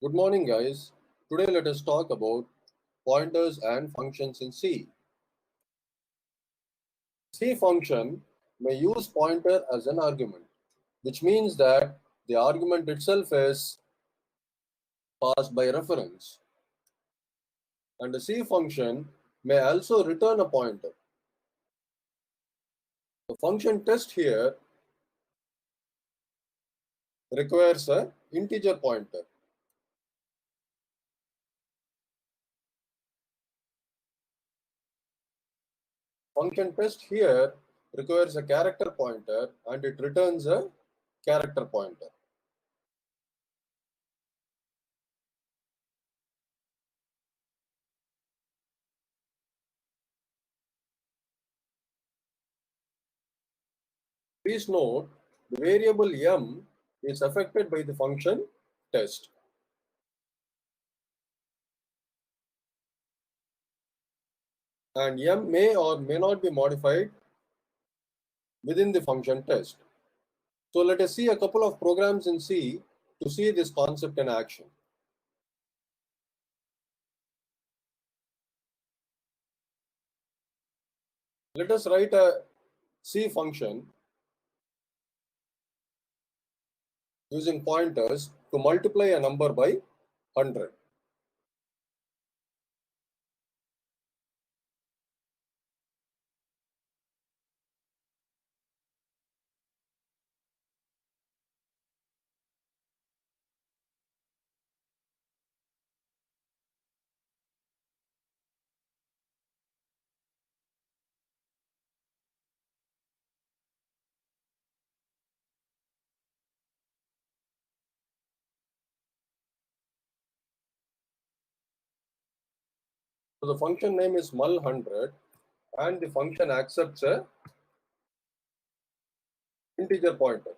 Good morning, guys. Today, let us talk about pointers and functions in C. C function may use pointer as an argument, which means that the argument itself is passed by reference. And the C function may also return a pointer. The function test here requires an integer pointer. Function test here requires a character pointer and it returns a character pointer. Please note the variable m is affected by the function test. And m may or may not be modified within the function test. So let us see a couple of programs in C to see this concept in action. Let us write a C function using pointers to multiply a number by 100. So the function name is mul100 and the function accepts a integer pointer.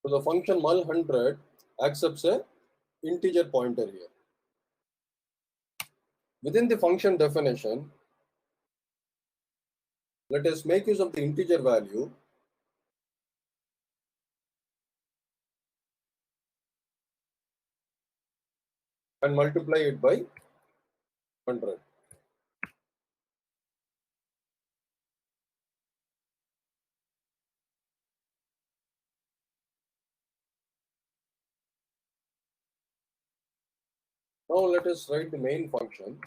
So the function mul100 accepts a integer pointer here. Within the function definition, let us make use of the integer value and multiply it by 100. Now let us write the main function.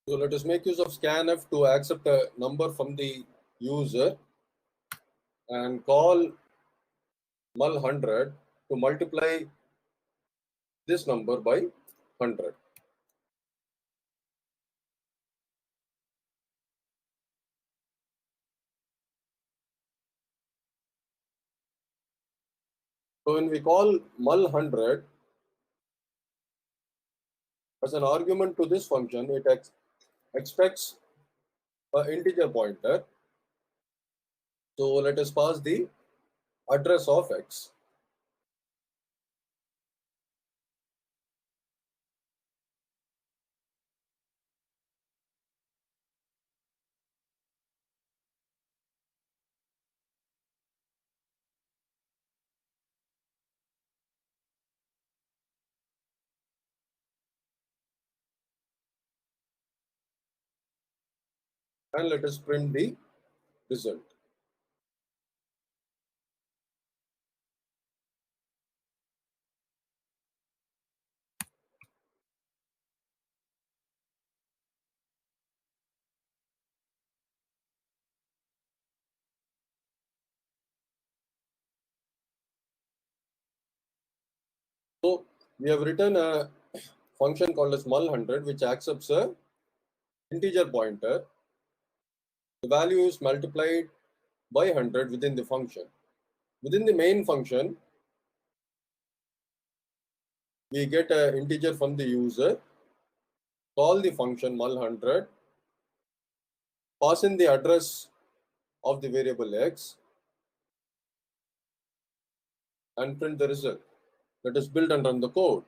So let us make use of scanf to accept a number from the user and call mul100 to multiply this number by 100. So when we call mul100 as an argument to this function, it expects an integer pointer. So let us pass the address of x. and let us print the result. So we have written a function called as mul100 which accepts a integer pointer. The value is multiplied by 100 within the function. Within the main function, we get an integer from the user, call the function mul100, pass in the address of the variable x, and print the result. Let us build and run the code.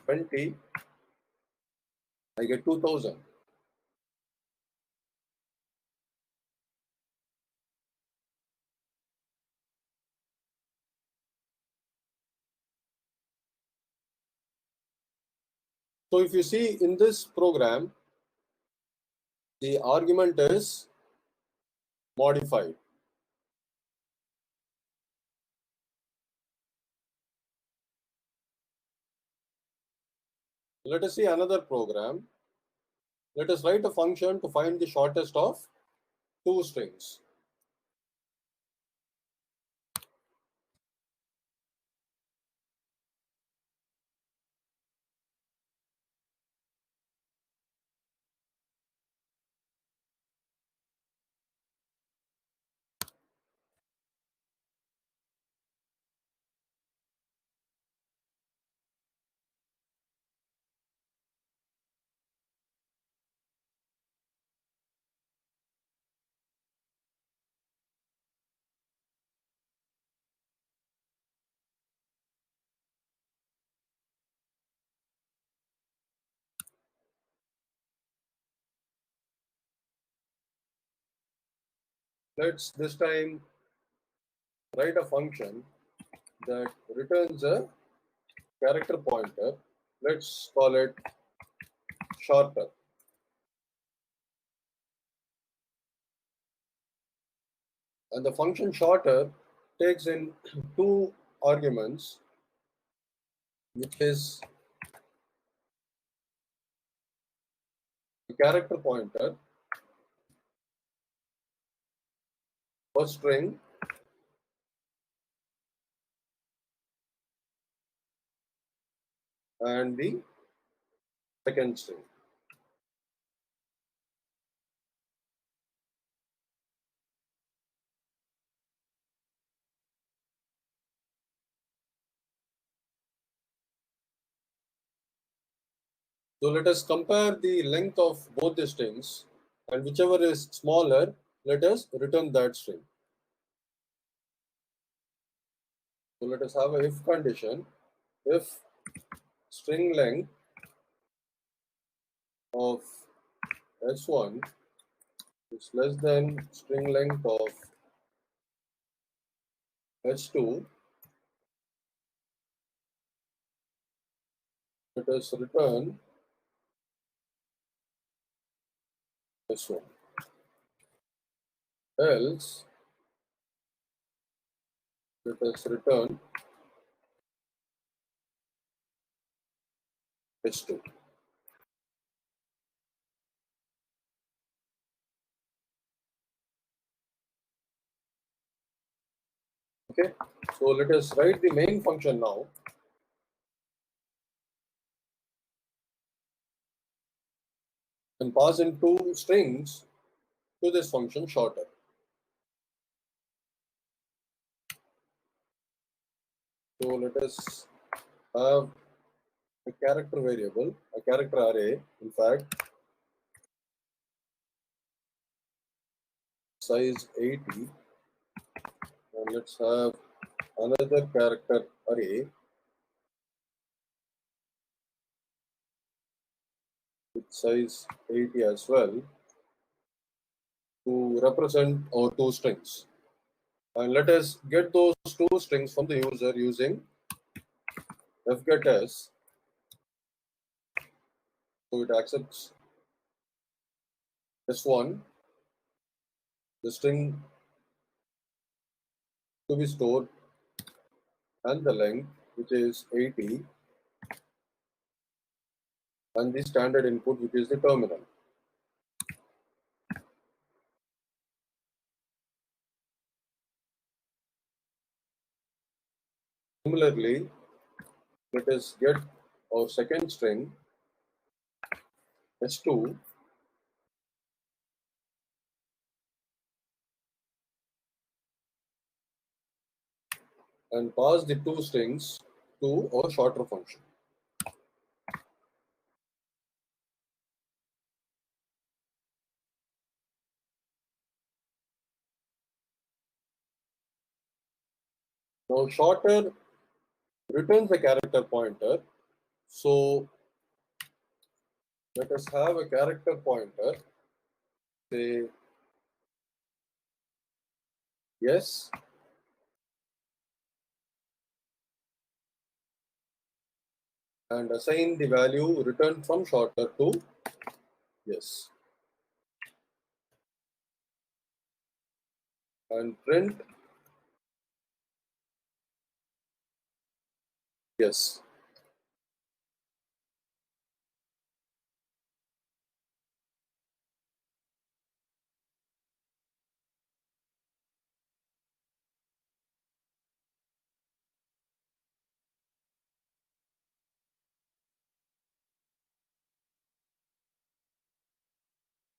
$20, I get 2000. So if you see in this program, the argument is modified. Let us see another program. Let us write a function to find the shortest of two strings. Let's this time write a function that returns a character pointer. Let's call it shorter. And the function shorter takes in two arguments, which is the character pointer first string and the second string. So let us compare the length of both the strings, and whichever is smaller, let us return that string. So let us have a if condition. If string length of s1 is less than string length of s2, let us return s1. Else, let us return s2. Okay, so let us write the main function now. And pass in two strings to this function shorter. So let us have a character variable, a character array, in fact, size 80. And let's have another character array with size 80 as well. to represent our two strings. And let us get those two strings from the user using fgetS. So it accepts S1, the string to be stored, and the length, which is 80, and the standard input, which is the terminal. Similarly, let us get our second string S2 and pass the two strings to our shorter function. Now shorter returns a character pointer. So let us have a character pointer, say yes, and assign the value returned from shorter to yes, and print yes.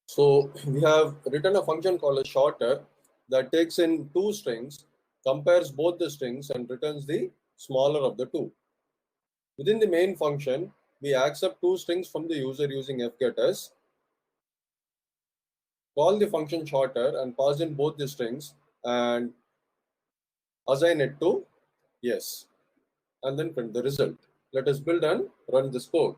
So we have written a function called a shorter that takes in two strings, compares both the strings, and returns the smaller of the two. Within the main function, we accept two strings from the user using fgetS, call the function shorter and pass in both the strings and assign it to yes, and then print the result. Let us build and run this code.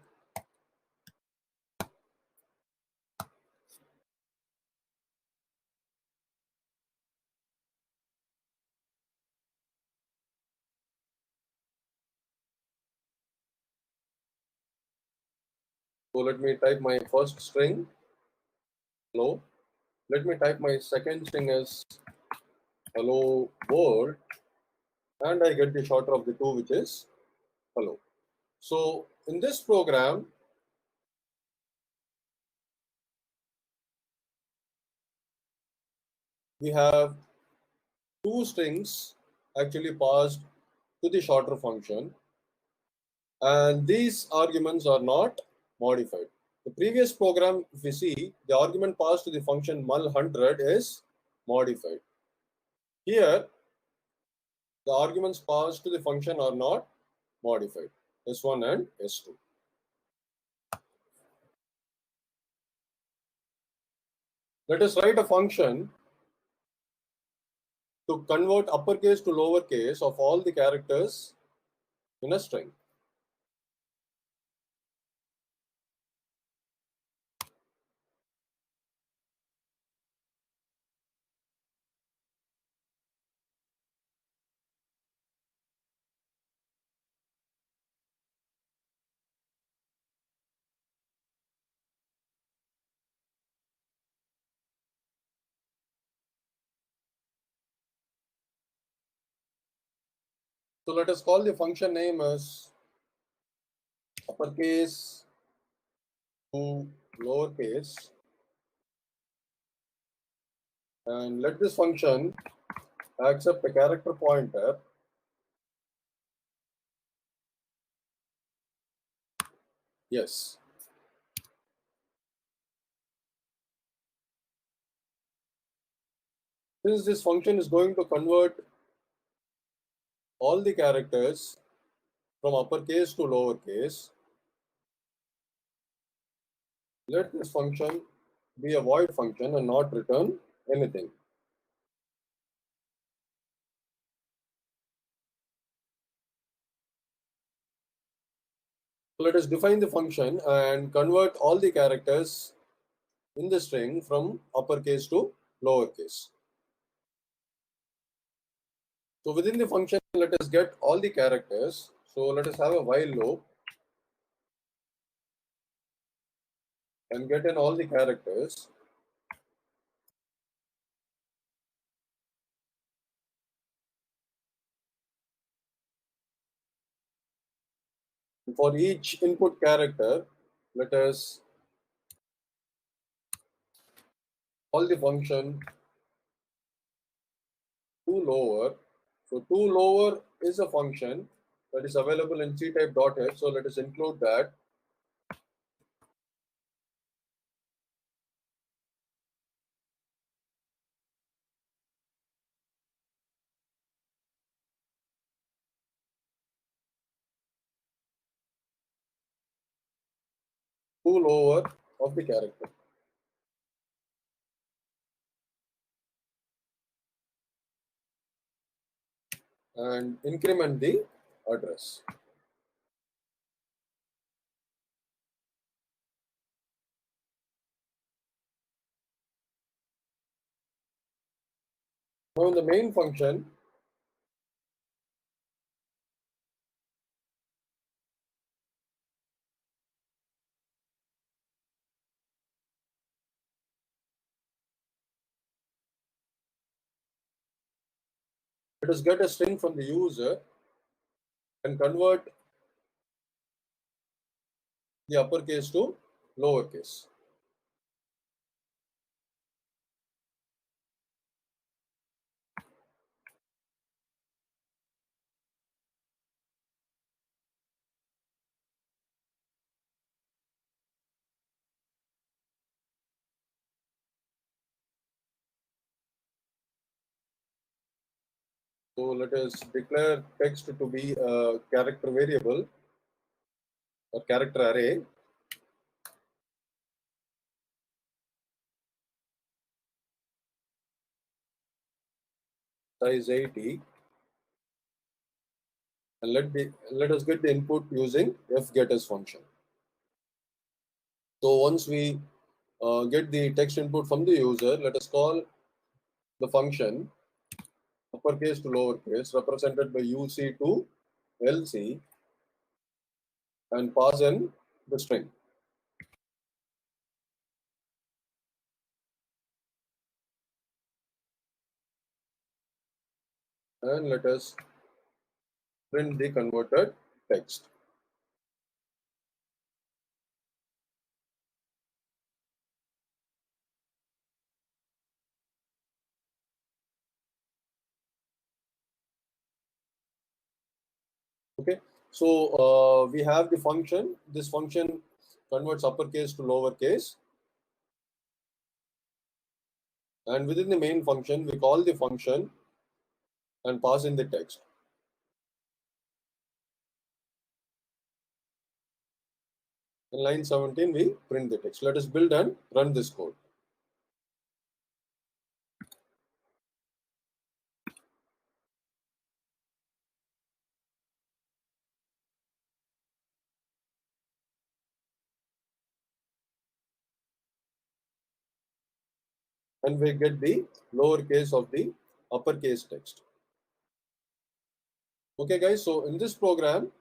So let me type my first string, hello. Let me type my second string as hello world, and I get the shorter of the two, which is hello. So in this program, we have two strings actually passed to the shorter function, and these arguments are not modified. The previous program, if you see, the argument passed to the function mul100 is modified. Here, the arguments passed to the function are not modified, S1 and S2. Let us write a function to convert uppercase to lowercase of all the characters in a string. So let us call the function name as uppercase to lowercase, and let this function accept a character pointer yes. Since this function is going to convert all the characters from uppercase to lowercase, let this function be a void function and not return anything. So let us define the function and convert all the characters in the string from uppercase to lowercase. So within the function, let us get all the characters. So let us have a while loop and get in all the characters. For each input character, let us call the function toLower. So toLower is a function that is available in ctype.h. So let us include that. toLower of the character. And increment the address. Now in the main function, let us get a string from the user and convert the uppercase to lowercase. So let us declare text to be a character variable or character array. Size 80, and let us get the input using fGetAs function. So once we get the text input from the user, let us call the function uppercase to lowercase represented by UC to LC and pass in the string. And let us print the converted text. Okay, so we have the function. This function converts uppercase to lowercase. And within the main function, we call the function and pass in the text. In line 17, we print the text. Let us build and run this code. And we get the lowercase of the uppercase text. Okay, guys, so in this program,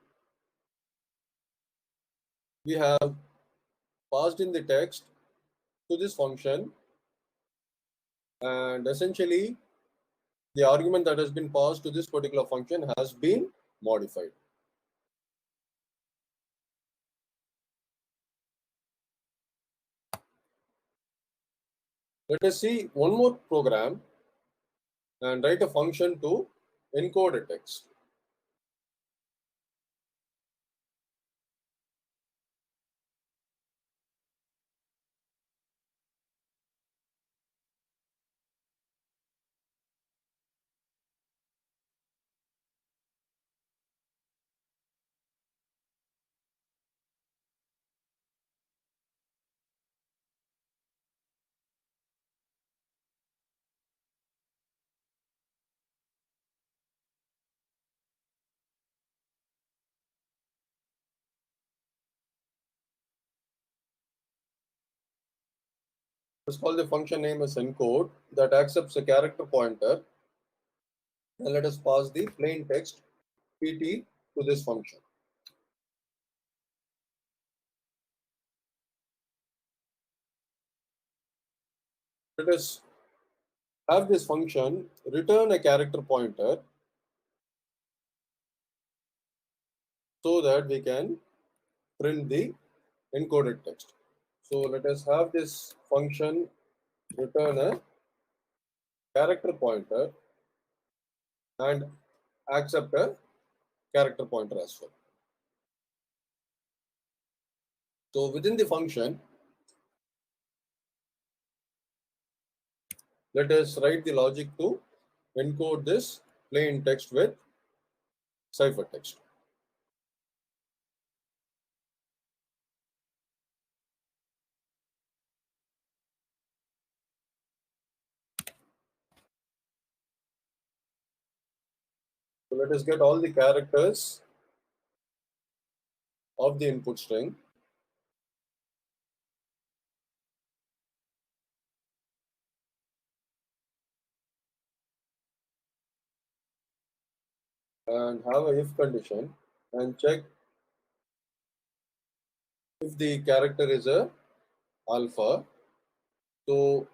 we have passed in the text to this function, and essentially the argument that has been passed to this particular function has been modified. Let us see one more program and write a function to encode a text. Let's call the function name as encode that accepts a character pointer, and let us pass the plain text pt to this function. Let us have this function return a character pointer so that we can print the encoded text. So let us have this function return a character pointer and accept a character pointer as well. So within the function, let us write the logic to encode this plain text with ciphertext. So let us get all the characters of the input string and have a if condition and check if the character is a alpha. So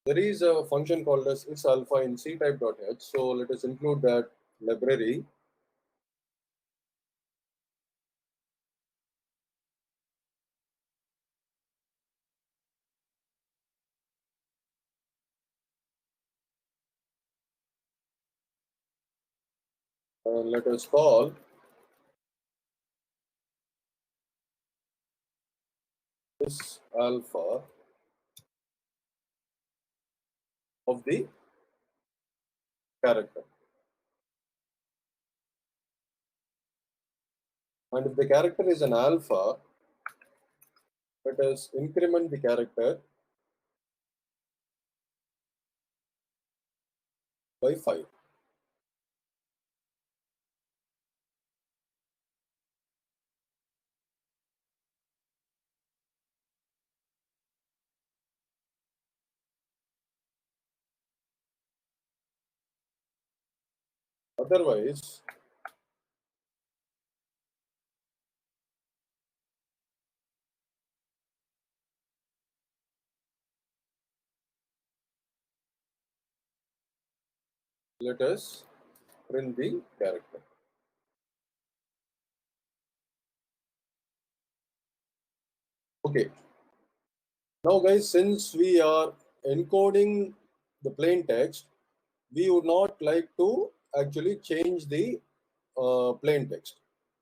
there is a function called as is alpha in ctype.h. So let us include that library. And let us call this alpha of the character. And if the character is an alpha, let us increment the character by 5. Otherwise, let us print the character. Okay. Now, guys, since we are encoding the plain text, we would not like to actually change the plain text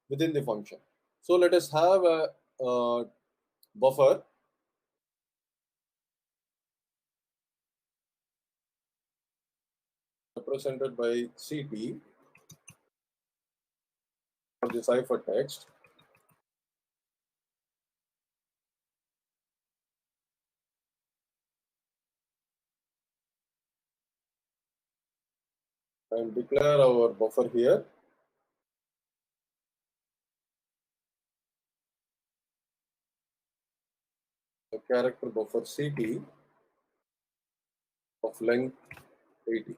within the function. So let us have a buffer represented by CT for the ciphertext. And declare our buffer here. The character buffer CT of length 80.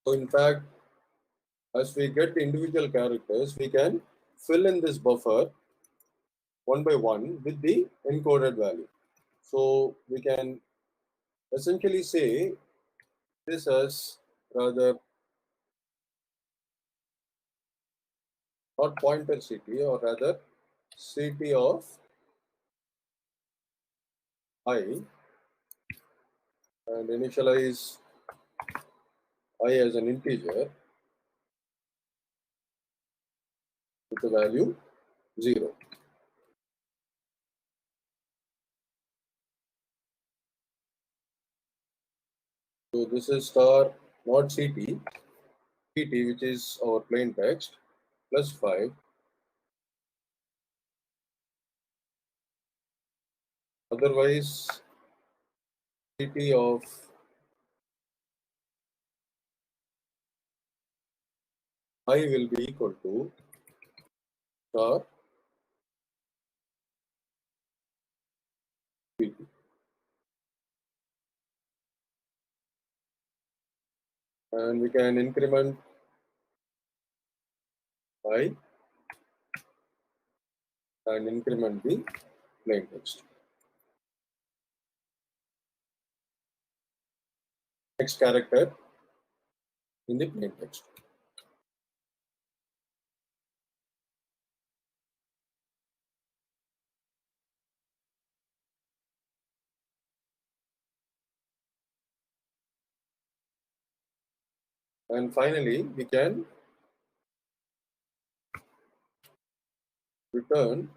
So in fact, as we get the individual characters, we can fill in this buffer one by one with the encoded value. So we can essentially say this as rather not pointer CT or rather CT of I and initialize I as an integer with the value 0. So this is star not CT, PT, which is our plain text, plus 5. Otherwise, CT of I will be equal to star pt. And we can increment I and increment the plain text. Next character in the plain text. And finally, we can return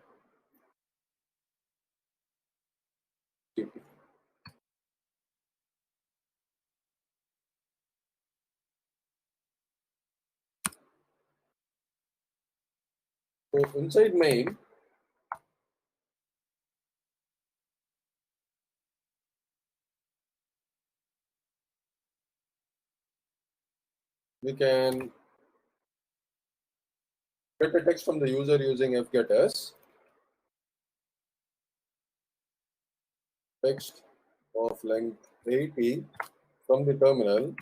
TP. So inside main, we can get a text from the user using fgetS, text of length 80 from the terminal,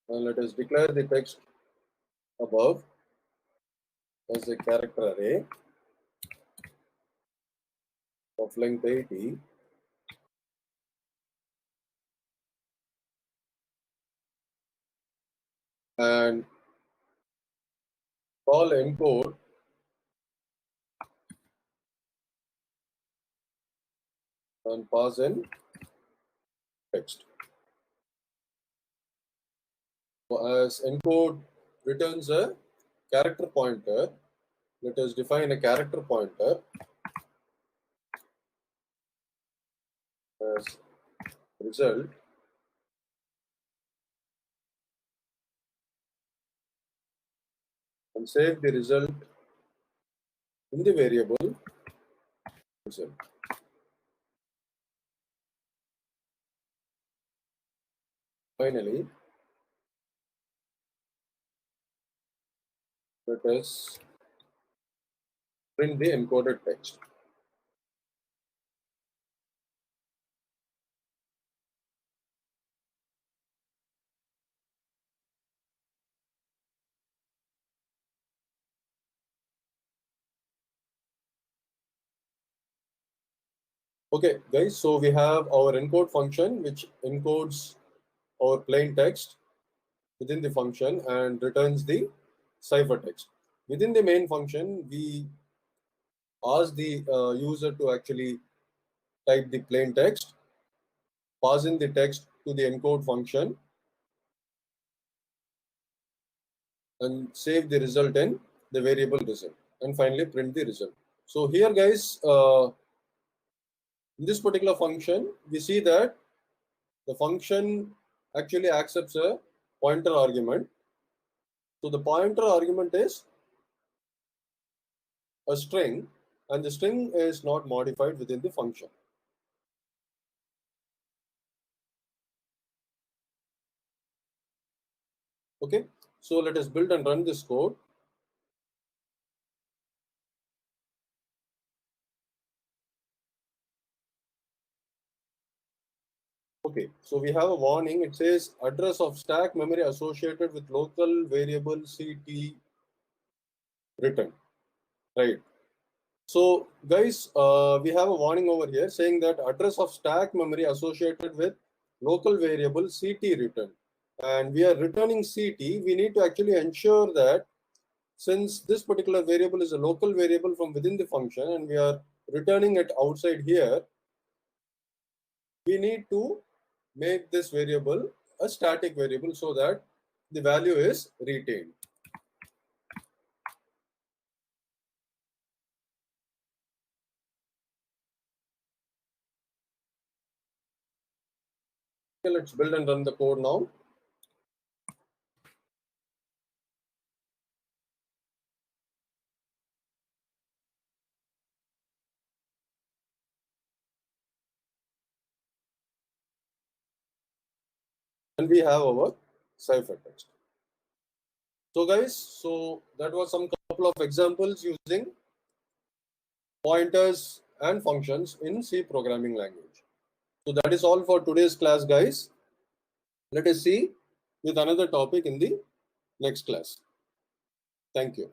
and let us declare the text above as a character array of length 80, and call encode and pass in text. So as encode returns a character pointer, let us define a character pointer as result and save the result in the variable result. Finally, let us print the encoded text. Okay, guys, so we have our encode function which encodes our plain text within the function and returns the ciphertext. Within the main function, we ask the user to actually type the plain text, pass in the text to the encode function, and save the result in the variable result, and finally print the result. So here, guys, in this particular function, we see that the function actually accepts a pointer argument. So the pointer argument is a string, and the string is not modified within the function. Okay, so let us build and run this code. Okay, so we have a warning. It says address of stack memory associated with local variable CT written, right? So guys, we have a warning over here saying that address of stack memory associated with local variable CT written, and we are returning CT. We need to actually ensure that since this particular variable is a local variable from within the function and we are returning it outside here, we need to make this variable a static variable so that the value is retained. Okay, let's build and run the code now. And we have our ciphertext. So guys, so that was some couple of examples using pointers and functions in C programming language. So that is all for today's class, guys. Let us see with another topic in the next class. Thank you.